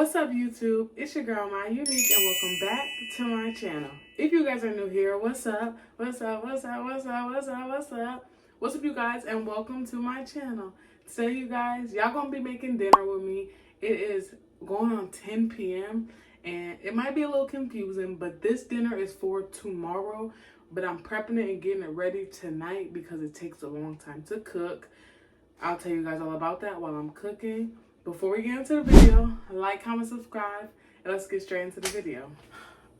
What's up, YouTube? It's your girl, My Unique, and welcome back to my channel. If you guys are new here, what's up? What's up? What's up? What's up? What's up? What's up? What's up, you guys, and welcome to my channel. Today, you guys, y'all gonna be making dinner with me. It is going on 10 p.m. and it might be a little confusing, but this dinner is for tomorrow. But I'm prepping it and getting it ready tonight because it takes a long time to cook. I'll tell you guys all about that while I'm cooking. Before we get into the video, like, comment, subscribe, and let's get straight into the video.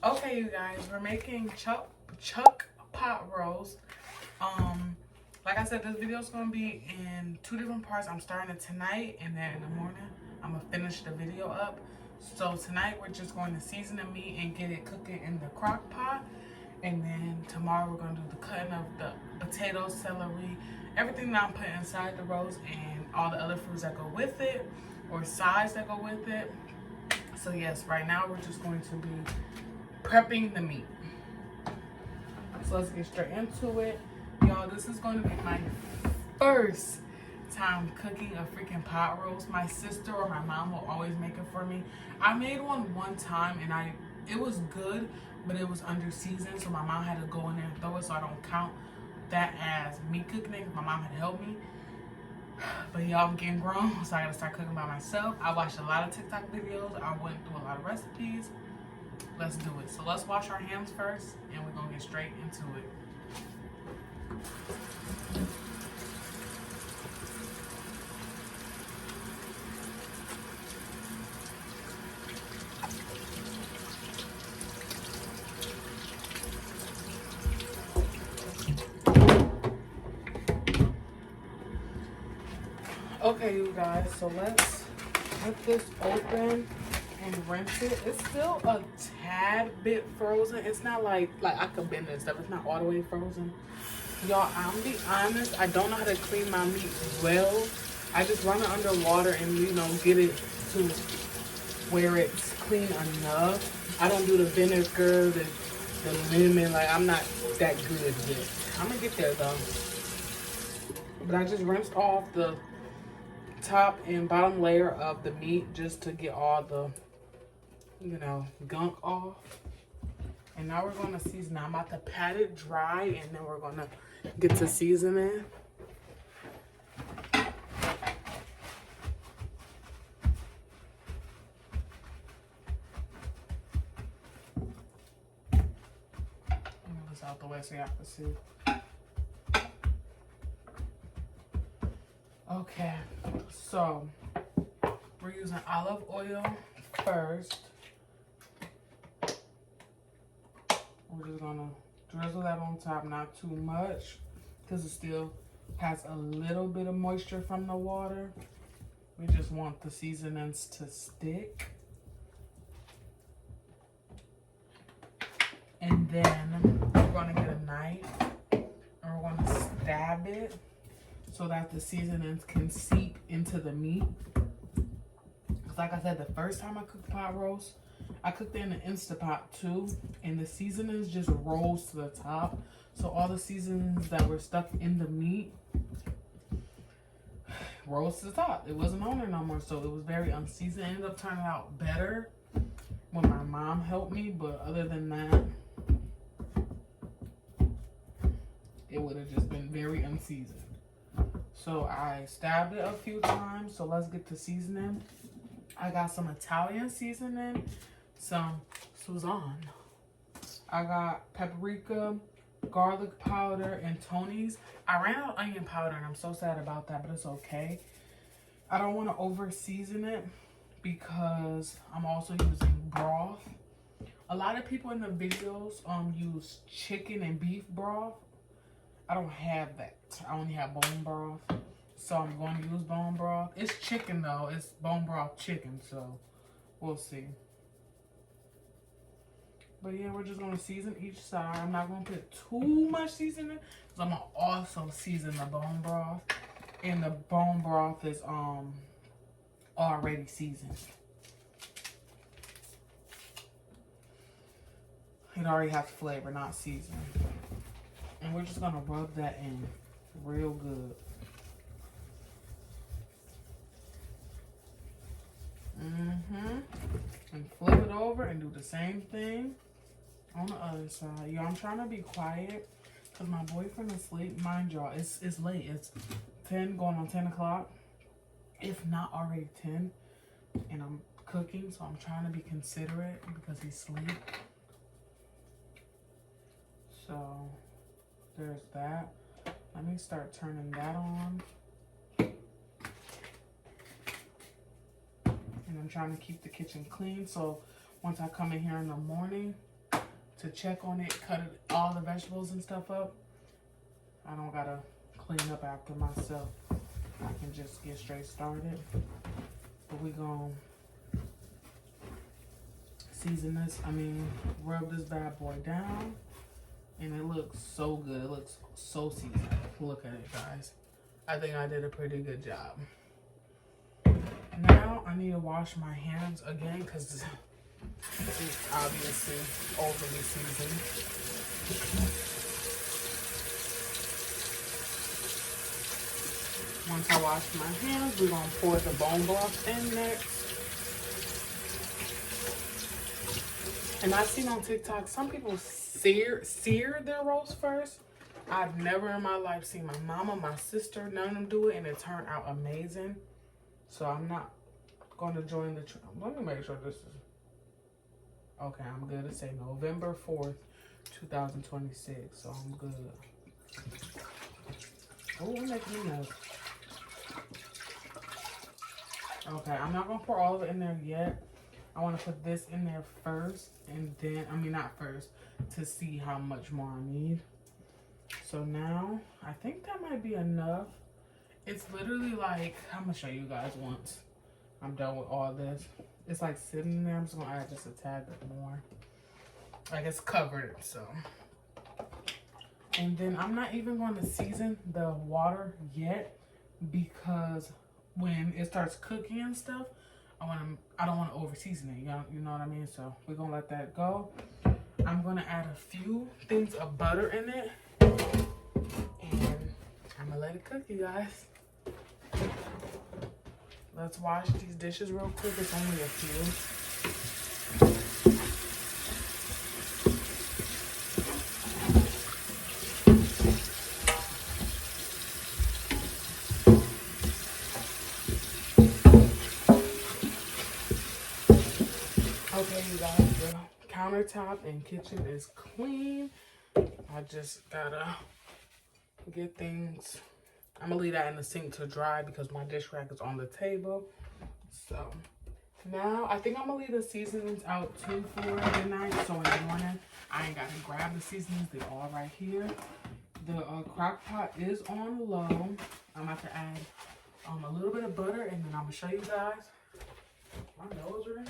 Okay, you guys, we're making chuck pot roast. Like I said, this video is going to be in two different parts. I'm starting it tonight, and then in the morning, I'm going to finish the video up. So tonight, we're just going to season the meat and get it cooking in the crock pot. And then tomorrow, we're going to do the cutting of the potatoes, celery, everything that I'm putting inside the roast, and all the other foods that go with it, or sides that go with it. So yes, right now we're just going to be prepping the meat. So let's get straight into it. Y'all, this is going to be my first time cooking a freaking pot roast. My sister or my mom will always make it for me. I made one time and it was good, but it was under seasoned, so my mom had to go in there and throw it, so I don't count that as me cooking it. My mom had to help me. But y'all, I'm getting grown, so I gotta start cooking by myself. I watched a lot of TikTok videos. I went through a lot of recipes. Let's do it. So let's wash our hands first, and we're gonna get straight into it. Okay, you guys, so let's get this open and rinse it. It's still a tad bit frozen. It's not like I could bend this stuff. It's not all the way frozen. Y'all, I'm be honest, I don't know how to clean my meat well. I just run it under water and, you know, get it to where it's clean enough. I don't do the vinegar, the lemon. Like, I'm not that good with it. I'm gonna get there though. But I just rinsed off the top and bottom layer of the meat just to get all the, you know, gunk off. And now we're going to season. I'm about to pat it dry, and then we're going to get to seasoning. Move this out the way so y'all can see. Okay, so we're using olive oil first. We're just gonna drizzle that on top, not too much, because it still has a little bit of moisture from the water. We just want the seasonings to stick. And then we're gonna get a knife and we're gonna stab it so that the seasonings can seep into the meat. Because like I said, the first time I cooked pot roast, I cooked it in an Instapot too, and the seasonings just rose to the top. So all the seasonings that were stuck in the meat rose to the top. It wasn't on there no more, so it was very unseasoned. It ended up turning out better when my mom helped me, but other than that, it would have just been very unseasoned. So I stabbed it a few times. So let's get to seasoning. I got some Italian seasoning, some Suzanne. I got paprika, garlic powder, and Tony's. I ran out of onion powder, and I'm so sad about that, but it's okay. I don't want to over season it because I'm also using broth. A lot of people in the videos use chicken and beef broth. I don't have that. I only have bone broth, so I'm going to use bone broth. It's chicken though. It's bone broth chicken, so we'll see. But yeah, we're just going to season each side. I'm not going to put too much seasoning because I'm going to also season the bone broth. And the bone broth is already seasoned. It already has flavor, not seasoning. And we're just going to rub that in real good. And flip it over and do the same thing on the other side. Yo, I'm trying to be quiet because my boyfriend is asleep. Mind y'all, it's late. It's 10 going on 10 o'clock. If not already 10. And I'm cooking, so I'm trying to be considerate because he's asleep. So there's that. Let me start turning that on. And I'm trying to keep the kitchen clean, so once I come in here in the morning to check on it, cut all the vegetables and stuff up, I don't gotta clean up after myself. I can just get straight started. But we gonna season this, rub this bad boy down. And it looks so good. It looks so seasoned. Look at it, guys. I think I did a pretty good job. Now I need to wash my hands again because it's obviously overly seasoned. Once I wash my hands, we're going to pour the bone broth in next. And I've seen on TikTok, some people sear their roast first. I've never in my life seen my mama, my sister, none of them do it, and it turned out amazing. So I'm not going to join the trend. Let me make sure this is okay. I'm good to say November 4th, 2026. So I'm good. Oh, we're making me nuts. Okay, I'm not going to pour all of it in there yet. I want to put this in there first, and then, not first, to see how much more I need. So now, I think that might be enough. It's literally like, I'm going to show you guys once I'm done with all this. It's like sitting there. I'm just going to add just a tad bit more. Like it's covered, so. And then I'm not even going to season the water yet because when it starts cooking and stuff, I don't want to over season it. You know what I mean? So we're going to let that go. I'm going to add a few things of butter in it. And I'm going to let it cook, you guys. Let's wash these dishes real quick. It's only a few. Okay, you guys, the countertop and kitchen is clean. I just gotta get things. I'm gonna leave that in the sink to dry because my dish rack is on the table. So now I think I'm gonna leave the seasonings out too for the night. So in the morning, I ain't gotta grab the seasonings. They're all right here. The crock pot is on low. I'm about to add a little bit of butter, and then I'm gonna show you guys. My nose ring.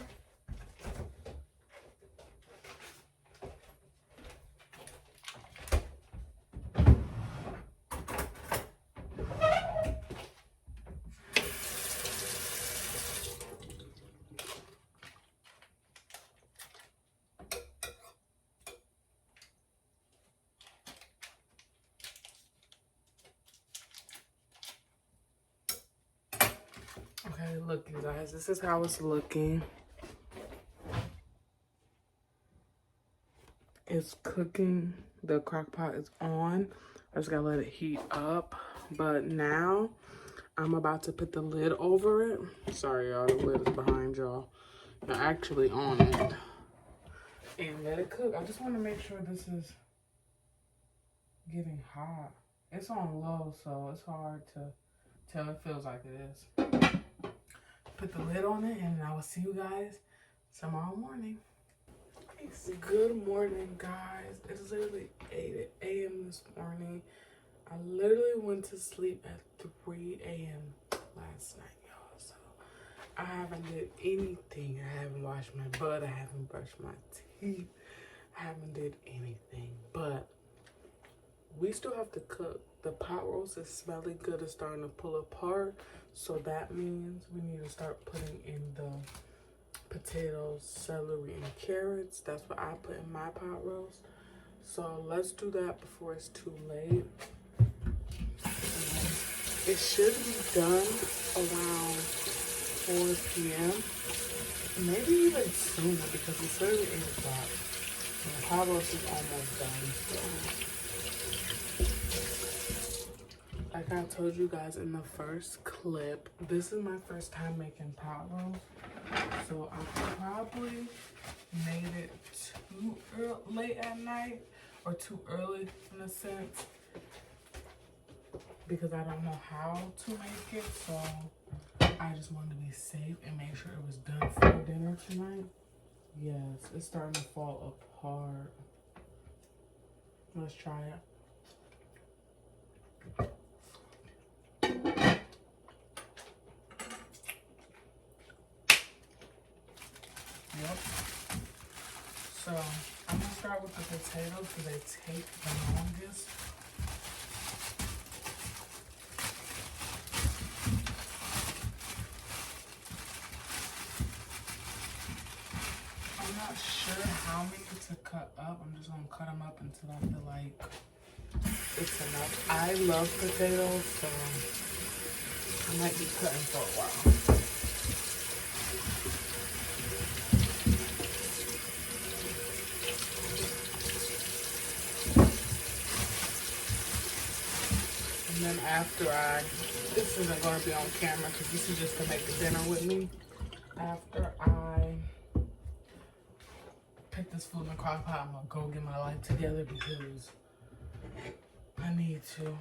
Okay, look, you guys, this is how it's looking. It's cooking. The crock pot is on. I just gotta let it heat up. But now I'm about to put the lid over it. Sorry, y'all, the lid is behind y'all. They're actually on it. And let it cook. I just want to make sure this is getting hot. It's on low, so it's hard to tell. It feels like it is. Put the lid on it, and I will see you guys tomorrow morning. Good morning, guys. It's literally 8 a.m. this morning. I literally went to sleep at 3 a.m. last night, y'all. So I haven't did anything. I haven't washed my butt. I haven't brushed my teeth. I haven't did anything. But we still have to cook. The pot roast is smelling good. It's starting to pull apart. So that means we need to start putting in the potatoes, celery, and carrots. That's what I put in my pot roast. So let's do that before it's too late. It should be done around 4 p.m. Maybe even sooner because it's already 8 o'clock. And the pot roast is almost done. So, like I told you guys in the first clip, this is my first time making pot roast. So I probably made it too late at night or too early in a sense because I don't know how to make it. So I just wanted to be safe and make sure it was done for dinner tonight. Yes, it's starting to fall apart. Let's try it. Yep. So I'm gonna start with the potatoes because they take the longest. I'm not sure how many to cut up. I'm just gonna cut them up until I feel like it's enough. I love potatoes, so I might be cutting for a while. And then after this isn't going to be on camera because this is just to make the dinner with me. After I pick this food in the crock pot, I'm going to go get my life together because I need to.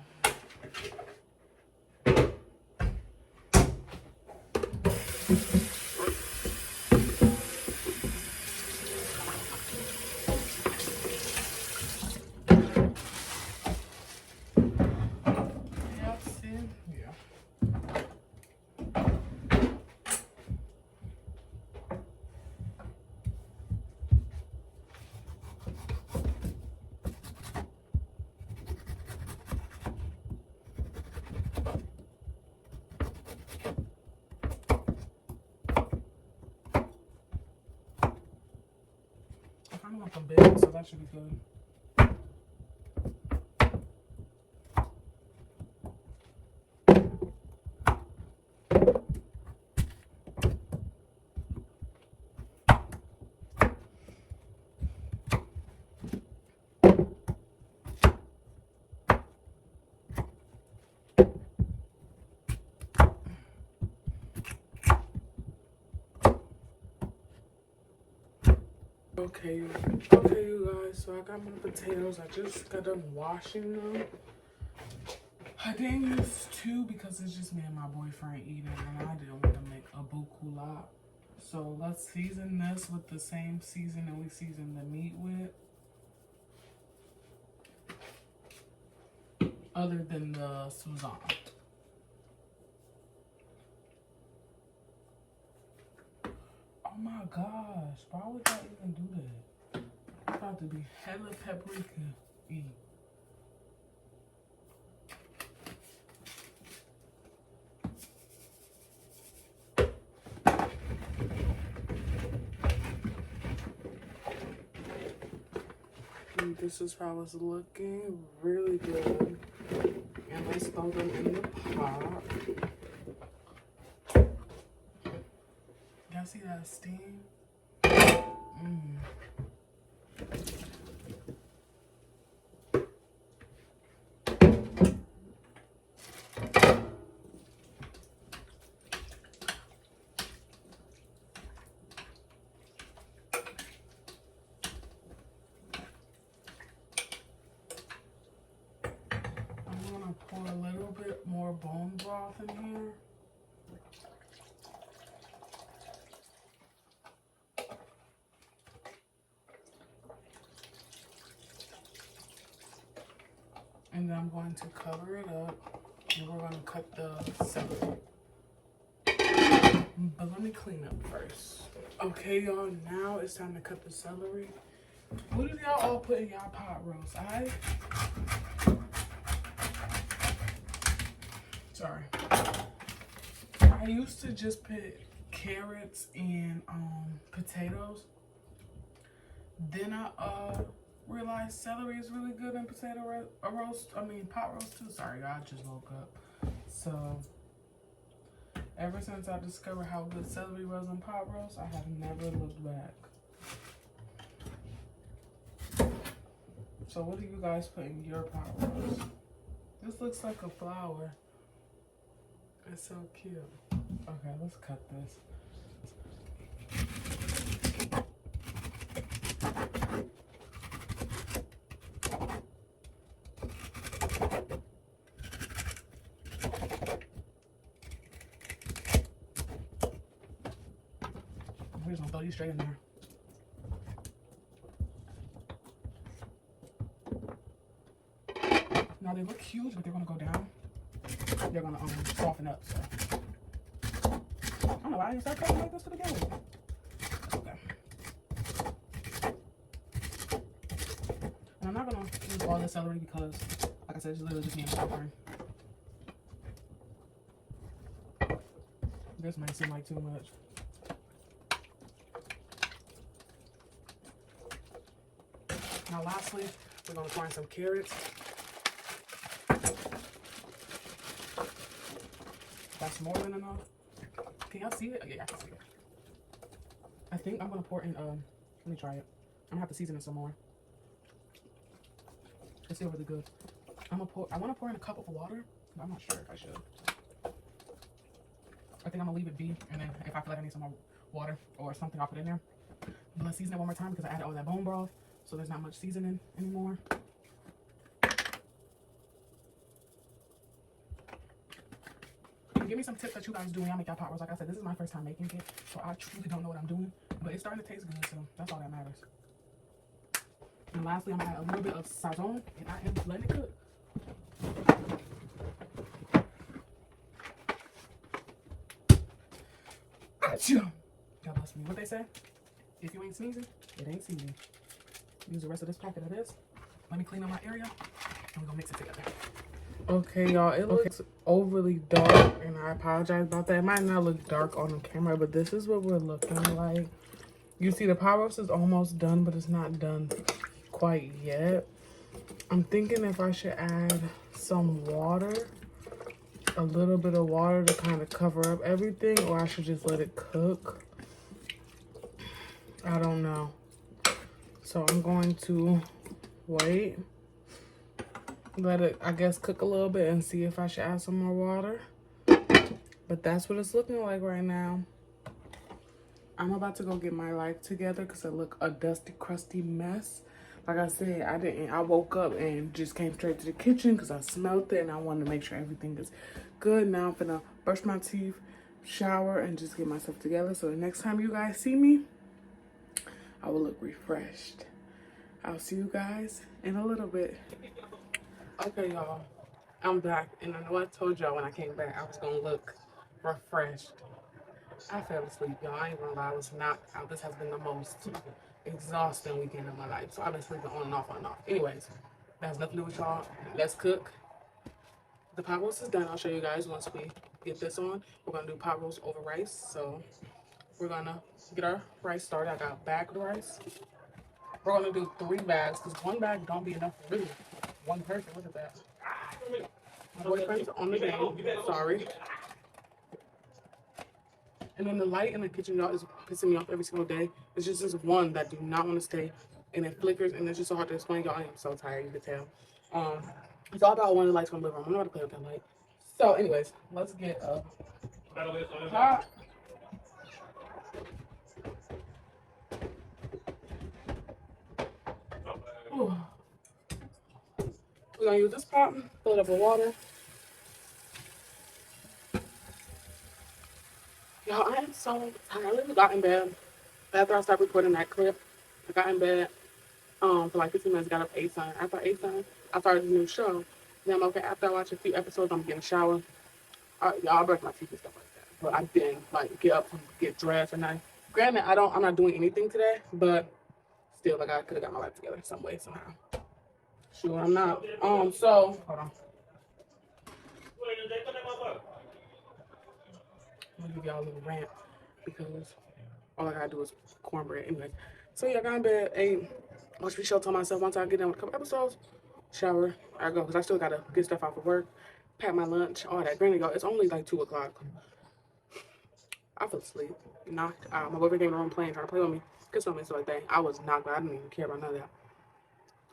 I want them big, so that should be good. Okay, you guys, so I got my potatoes. I just got done washing them. I didn't use 2 because it's just me and my boyfriend eating, and I didn't want to make a buku lot. So let's season this with the same seasoning we season the meat with. Other than the Suzanne. Oh my gosh, why would I even do that? It's about to be hella paprika-y. This is how it's looking, really good. And let's throw them in the pot. Y'all see that steam? Pour a little bit more bone broth in here. And then I'm going to cover it up and we're going to cut the celery. But let me clean up first. Okay, y'all, now it's time to cut the celery. What do y'all all put in y'all pot roast? I used to just put carrots and potatoes. Then I realized celery is really good in pot roast too. Sorry, I just woke up. So Ever since I discovered how good celery was in pot roast, I have never looked back. So what do you guys put in your pot roast? This looks like a flower. It's so cute. Okay, let's cut this. We're just gonna throw these straight in there. Now they look huge, but they're gonna go down. They're gonna soften up. So I don't know why I didn't start cutting like this to begin with. Okay. And I'm not gonna use all the celery because, like I said, it's literally just me and popcorn. This might seem like too much. Now lastly, we're gonna find some carrots. That's more than enough. Can y'all see it? Oh, yeah, I can see it. I think I'm gonna pour in, let me try it. I'm gonna have to season it some more. It's still really good. I wanna pour in a cup of water, but I'm not sure if I should. I think I'm gonna leave it be, and then if I feel like I need some more water or something, I'll put it in there. But let's season it one more time because I added all that bone broth, so there's not much seasoning anymore. Give me some tips that you guys do when y'all make y'all pot roast. Like I said, this is my first time making it, so I truly don't know what I'm doing. But it's starting to taste good, so that's all that matters. And lastly, I'm gonna add a little bit of sazon, and I am letting it cook. Achoo! God bless me. What they say? If you ain't sneezing, it ain't seasoning. Use the rest of this packet of this. Let me clean up my area, and we're gonna mix it together. Okay, y'all, it looks overly dark, and I apologize about that. It might not look dark on the camera, but this is what we're looking like. You see the pot roast is almost done, but it's not done quite yet. I'm thinking if I should add some water, a little bit of water to kind of cover up everything, or I should just let it cook. I don't know. So I'm going to wait. Let it, I guess, cook a little bit and see if I should add some more water. But that's what it's looking like right now. I'm about to go get my life together because I look a dusty, crusty mess. Like I said, I woke up and just came straight to the kitchen because I smelled it and I wanted to make sure everything is good. Now I'm gonna brush my teeth, shower, and just get myself together. So the next time you guys see me, I will look refreshed. I'll see you guys in a little bit. Okay, y'all, I'm back, and I know I told y'all when I came back I was gonna look refreshed. I fell asleep, y'all. I ain't gonna lie, I was knocked out. This has been the most exhausting weekend of my life, so I've been sleeping on and off, on and off. Anyways, that has nothing to do with y'all. Let's cook. The pot roast is done. I'll show you guys once we get this on. We're gonna do pot roast over rice, so we're gonna get our rice started. I got bagged rice. We're gonna do 3 bags because 1 bag don't be enough for really one person. Look at that. My boyfriend's on the game. Sorry. And then the light in the kitchen, y'all, is pissing me off every single day. It's just this one that do not want to stay, and it flickers, and it's just so hard to explain. Y'all, I am so tired. You can tell. It's all about when the light's gonna live on. I'm not gonna play with that light. So, anyways, let's get a pot. Ooh. We're gonna use this pot, fill it up with water. Y'all, I am so tired. I literally got in bed after I started recording that clip. I got in bed for like 15 minutes, got up 8 something. After 8 something, I started a new show. Then I'm okay, after I watch a few episodes, I'm getting a shower. Y'all, I brush my teeth and stuff like that. But I didn't like get up and get dressed, and granted, I'm not doing anything today, but still, like, I could have got my life together some way, somehow. Sure, I'm not. So, hold on. I'm gonna give y'all a little rant because all I gotta do is cornbread. Anyway, so yeah, I got in bed, ate, watched the show, told myself once I get done with a couple episodes, shower, I go, because I still gotta get stuff out for work, pack my lunch, all that. Granted, y'all, it's only like 2 o'clock. I fell asleep, knocked out. My boyfriend came in the room playing, trying to play with me, kiss on me, so like that. I was knocked out. I didn't even care about none of that.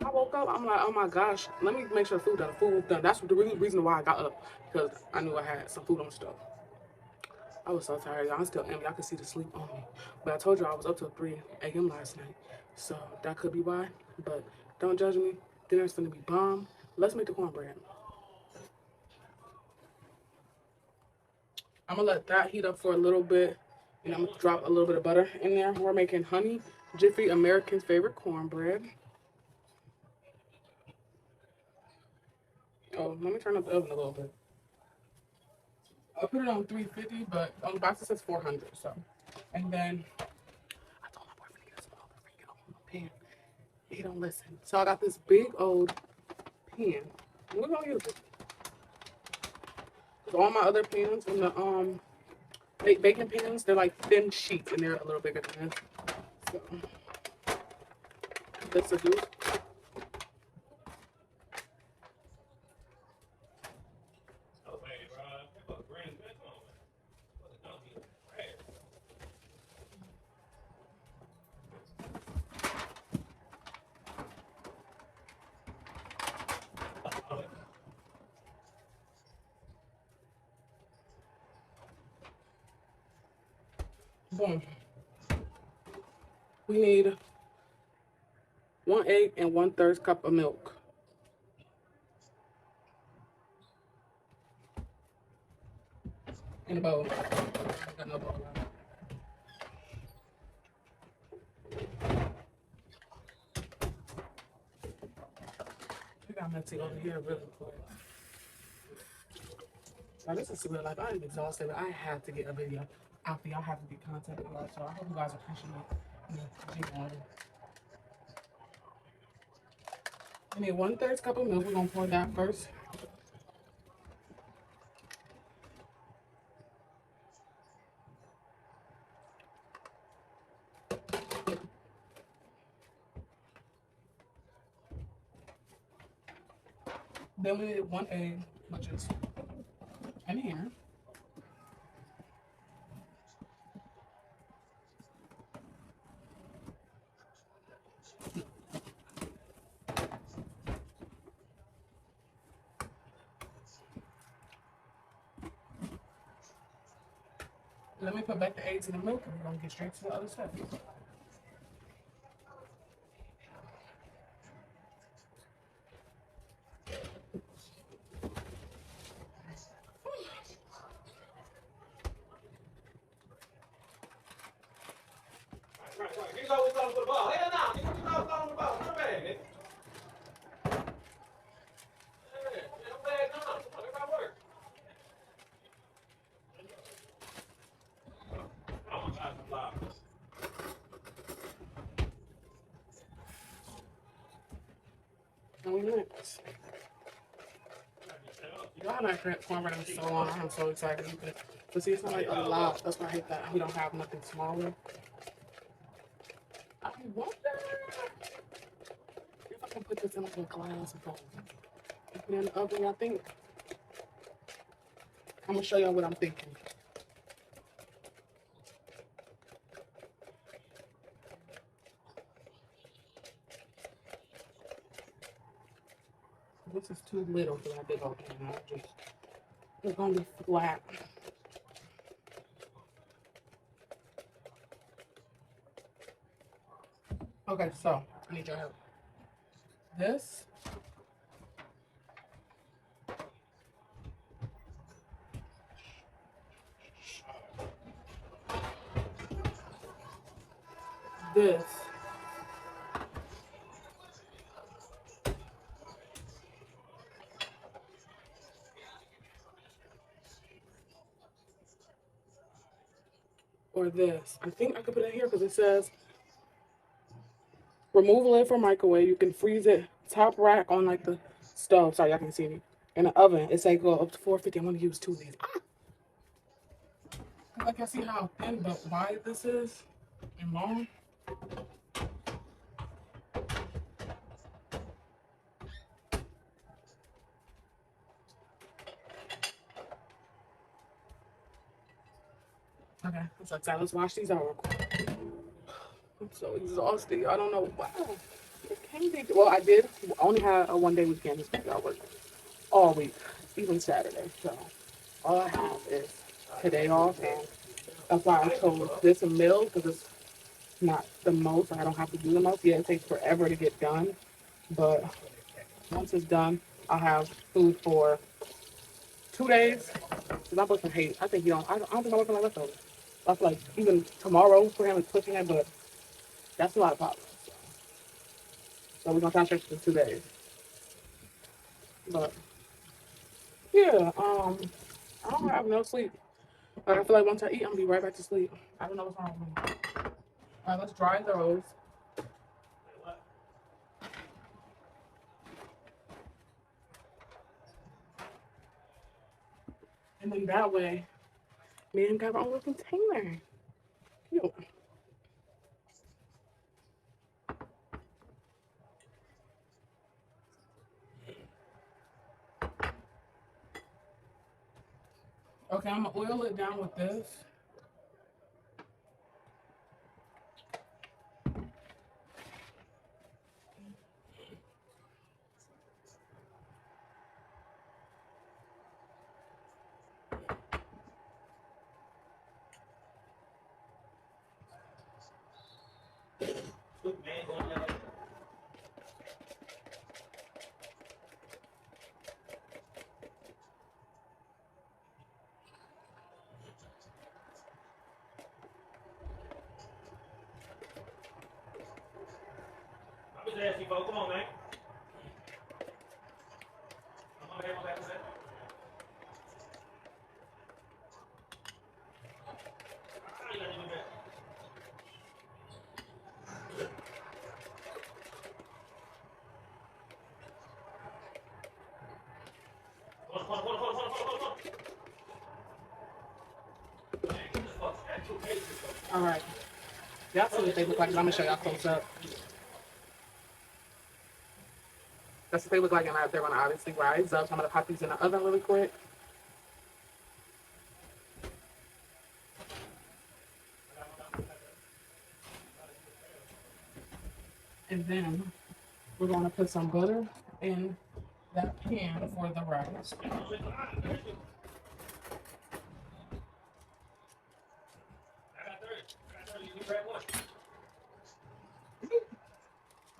I woke up, I'm like, oh my gosh, let me make sure food done. Food was done. That's the reason why I got up, because I knew I had some food on the stove. I was so tired, y'all. I'm still empty. I could see the sleep on me. But I told you I was up till 3 a.m. last night. So that could be why. But don't judge me. Dinner's gonna be bomb. Let's make the cornbread. I'm gonna let that heat up for a little bit. And I'm gonna drop a little bit of butter in there. We're making honey, Jiffy, American's favorite cornbread. Oh, let me turn up the oven a little bit. I put it on 350, but on the box it says 400. So, and then I told my boyfriend to get a smaller freaking pan. He don't listen. So I got this big old pan. We're gonna use it. All my other pans in the baking pans, they're like thin sheets and they're a little bigger than this. So this will do. Boom. We need 1 egg and 1/3 cup of milk. In a bowl. I got no bowl. We got messy over here really quick. Now this is real life. I am exhausted, but I have to get a video out there. I have to get content out, so I hope you guys appreciate me. I need 1/3 cup of milk. We're gonna pour that first. Then we need 1 egg, which is in here. Let me put back the eggs in the milk and we're gonna get straight to the other stuff. And we mix. Y'all haven't had cornbread in so long. I'm so excited. But see, it's not like a lot. That's why I hate that we don't have nothing smaller. I wonder if I can put this in like a glass bowl. Put it in the oven, I think. I'm gonna show y'all what I'm thinking. This is too little for that big old pan. It's gonna be flat. Okay, so I need your help. This this or this. I think I could put it here because it says remove lid for microwave. You can freeze it top rack on like the stove. Sorry, y'all can see me. In the oven, it say go up to 450. I'm gonna use 2 of these. Like I see how thin but wide this is and long. Okay, so excited. Let's wash these out real quick. I'm so exhausted. I don't know. Wow. It can't be. Well, I did only have a 1-day weekend this week. I worked all week, even Saturday. So all I have is today off, and that's why I chose this meal because it's not the most. I don't have to do the most. Yeah, it takes forever to get done, but once it's done, I'll have food for 2 days. Cause my boyfriend hates. I think he don't. I don't think my boyfriend likes leftovers. I feel like even tomorrow for him is pushing it, but that's a lot of problems. So we're gonna try to stretch it for 2 days. But yeah, I don't have no sleep. Like I feel like once I eat, I'm gonna be right back to sleep. I don't know what's wrong with me. All right, let's dry those. And then that way, me and got our own little container. Cute. Okay, I'm gonna oil it down with this. Come on, man. All right. Y'all see what they look like. I'm gonna show y'all close up. That's what they look like, and they're gonna obviously rise up. I'm gonna pop these in the oven really quick. And then we're gonna put some butter in that pan for the rice.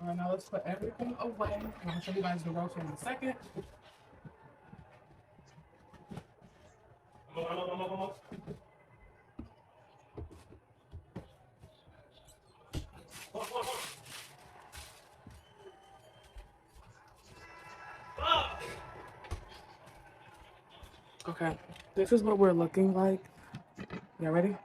All right, now let's put everything away. I'm gonna show you guys the roast in a second. Okay, this is what we're looking like. Y'all ready?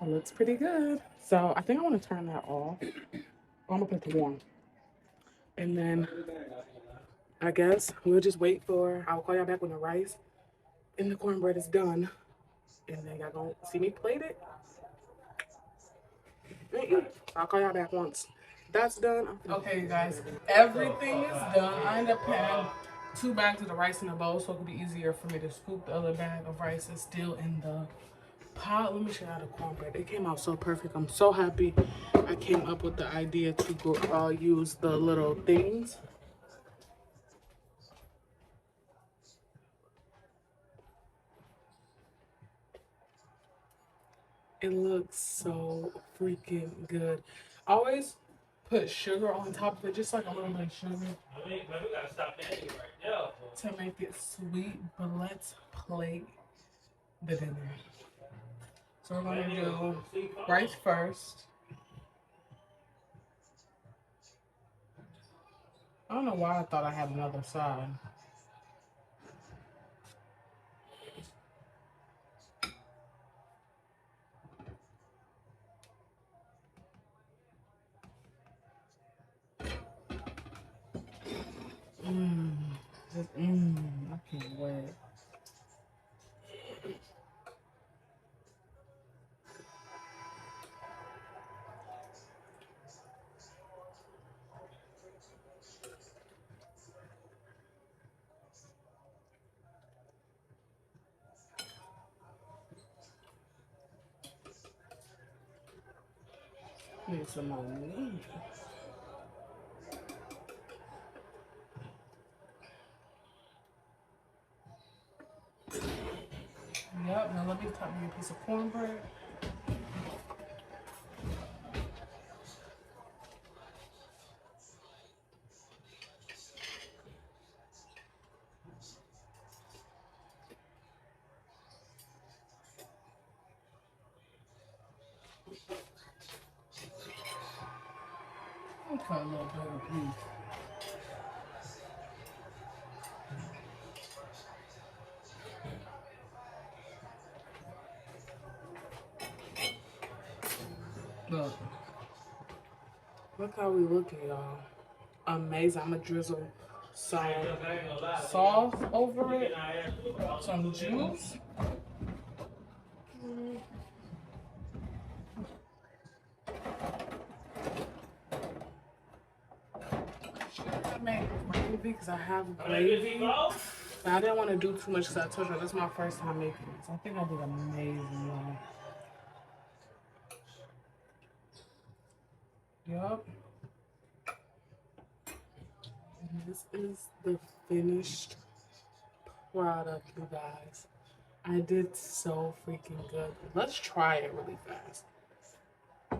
It looks pretty good. So I think I want to turn that off. I'm gonna put the warm. And then I guess we'll just wait for, I'll call y'all back when the rice and the cornbread is done. And then y'all gonna see me plate it. I'll call y'all back once that's done. Okay, you guys, everything is done. I ended up putting 2 bags of the rice in the bowl so it could be easier for me to scoop. The other bag of rice is still in the pot. Let me show y'all the cornbread. It came out so perfect. I'm so happy I came up with the idea to go use the little things. It looks so freaking good. I always put sugar on top of it, just like a little bit of sugar to make it sweet. But let's plate the dinner. So we're gonna do rice first. I don't know why I thought I had another side. I can't wait. Need some more meat. Yep, now let me cut me a piece of cornbread. I'll cut a little bigger piece. Look how we looking, y'all. Amazing. I'm gonna drizzle some sauce over it, some juice. I made gravy because I have gravy. But I didn't want to do too much because I told you this is my first time making this. I think I did amazing, y'all. Yup. And this is the finished product, you guys. I did so freaking good. Let's try it really fast. I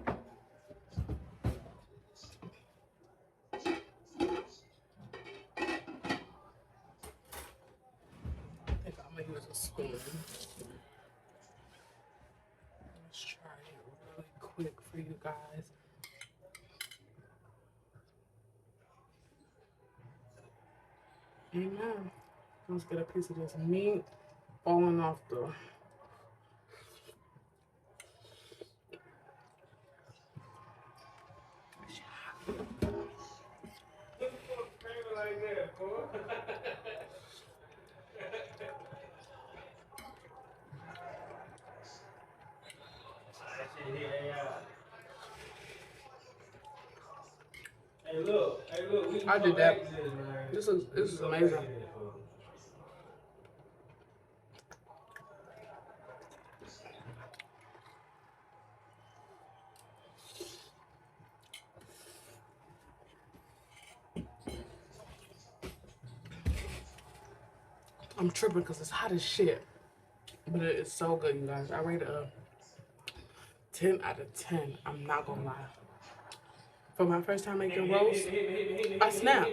think I'm gonna use a spoon. Let's try it really quick for you guys. Amen. Let's get a piece of this meat falling off the. I did that. This is amazing. I'm tripping because it's hot as shit. But it is so good, you guys. I rate it a 10 out of 10. I'm not gonna lie. For my first time making roast, I snapped.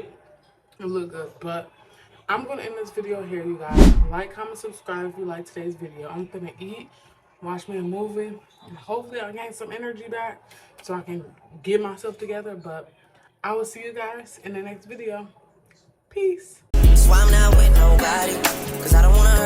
It looked good. But I'm gonna end this video here, you guys. Like, comment, subscribe if you like today's video. I'm gonna eat, watch me a movie, and hopefully I'll gain some energy back so I can get myself together. But I will see you guys in the next video. Peace. So I'm not with nobody, 'cause I don't wanna hurt